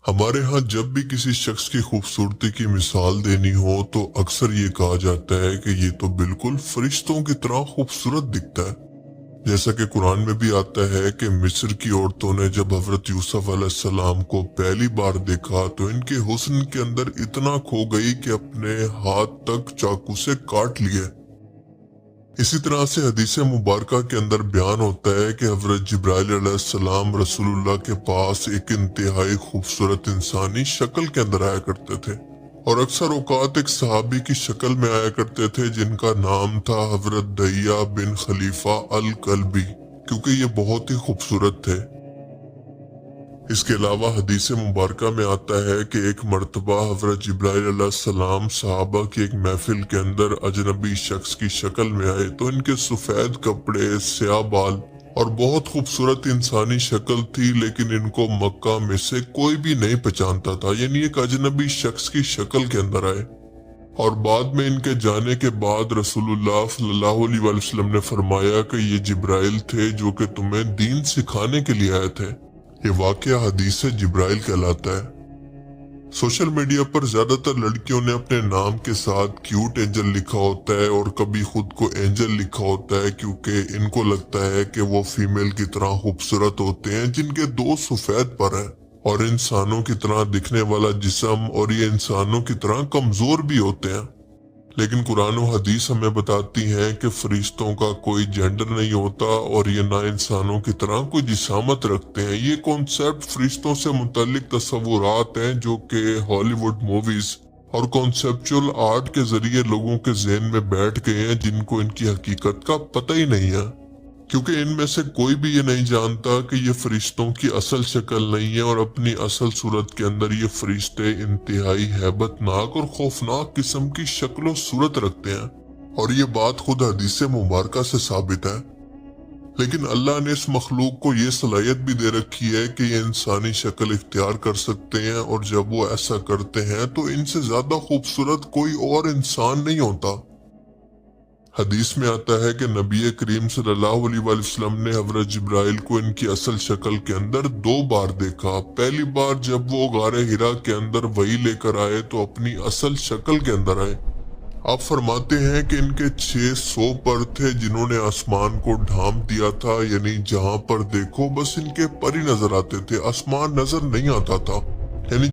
ہمارے ہاں جب بھی کسی شخص کی خوبصورتی کی مثال دینی ہو تو اکثر یہ کہا جاتا ہے کہ یہ تو بالکل فرشتوں کی طرح خوبصورت دکھتا ہے۔ جیسا کہ قرآن میں بھی آتا ہے کہ مصر کی عورتوں نے جب حضرت یوسف علیہ السلام کو پہلی بار دیکھا تو ان کے حسن کے اندر اتنا کھو گئی کہ اپنے ہاتھ تک چاقو سے کاٹ لیے۔ اسی طرح سے حدیث مبارکہ کے اندر بیان ہوتا ہے کہ حضرت جبرائیل علیہ السلام رسول اللہ کے پاس ایک انتہائی خوبصورت انسانی شکل کے اندر آیا کرتے تھے، اور اکثر اوقات ایک صحابی کی شکل میں آیا کرتے تھے جن کا نام تھا حضرت دہیہ بن خلیفہ الکلبی، کیونکہ یہ بہت ہی خوبصورت تھے۔ اس کے علاوہ حدیث مبارکہ میں آتا ہے کہ ایک مرتبہ حضرت جبرائیل علیہ السلام صحابہ کی ایک محفل کے اندر اجنبی شخص کی شکل میں آئے تو ان کے سفید کپڑے، سیاہ بال اور بہت خوبصورت انسانی شکل تھی، لیکن ان کو مکہ میں سے کوئی بھی نہیں پہچانتا تھا، یعنی ایک اجنبی شخص کی شکل کے اندر آئے۔ اور بعد میں ان کے جانے کے بعد رسول اللہ صلی اللہ علیہ وآلہ وسلم نے فرمایا کہ یہ جبرائیل تھے جو کہ تمہیں دین سکھانے کے لیے آئے تھے۔ یہ واقعہ حدیث جبرائیل کہلاتا ہے۔ سوشل میڈیا پر زیادہ تر لڑکیوں نے اپنے نام کے ساتھ کیوٹ اینجل لکھا ہوتا ہے اور کبھی خود کو اینجل لکھا ہوتا ہے، کیونکہ ان کو لگتا ہے کہ وہ فیمیل کی طرح خوبصورت ہوتے ہیں جن کے دو سفید پر ہیں، اور انسانوں کی طرح دکھنے والا جسم، اور یہ انسانوں کی طرح کمزور بھی ہوتے ہیں۔ لیکن قرآن و حدیث ہمیں بتاتی ہیں کہ فرشتوں کا کوئی جینڈر نہیں ہوتا، اور یہ نہ انسانوں کی طرح کوئی جسامت رکھتے ہیں۔ یہ کانسیپٹ فرشتوں سے متعلق تصورات ہیں جو کہ ہالی ووڈ موویز اور کانسیپچول آرٹ کے ذریعے لوگوں کے ذہن میں بیٹھ گئے ہیں، جن کو ان کی حقیقت کا پتہ ہی نہیں ہے، کیونکہ ان میں سے کوئی بھی یہ نہیں جانتا کہ یہ فرشتوں کی اصل شکل نہیں ہے، اور اپنی اصل صورت کے اندر یہ فرشتے انتہائی ہیبت ناک اور خوفناک قسم کی شکل و صورت رکھتے ہیں، اور یہ بات خود حدیث مبارکہ سے ثابت ہے۔ لیکن اللہ نے اس مخلوق کو یہ صلاحیت بھی دے رکھی ہے کہ یہ انسانی شکل اختیار کر سکتے ہیں، اور جب وہ ایسا کرتے ہیں تو ان سے زیادہ خوبصورت کوئی اور انسان نہیں ہوتا۔ حدیث میں آتا ہے کہ نبی کریم صلی اللہ علیہ وآلہ وسلم نے حضرت جبرائیل کو ان کی اصل شکل کے اندر 2 بار دیکھا۔ پہلی بار جب وہ غار حرا کے اندر وحی لے کر آئے تو اپنی اصل شکل کے اندر آئے۔ آپ فرماتے ہیں کہ ان کے 600 پر تھے جنہوں نے آسمان کو ڈھانپ دیا تھا، یعنی جہاں پر دیکھو بس ان کے پر ہی نظر آتے تھے، آسمان نظر نہیں آتا تھا، یعنی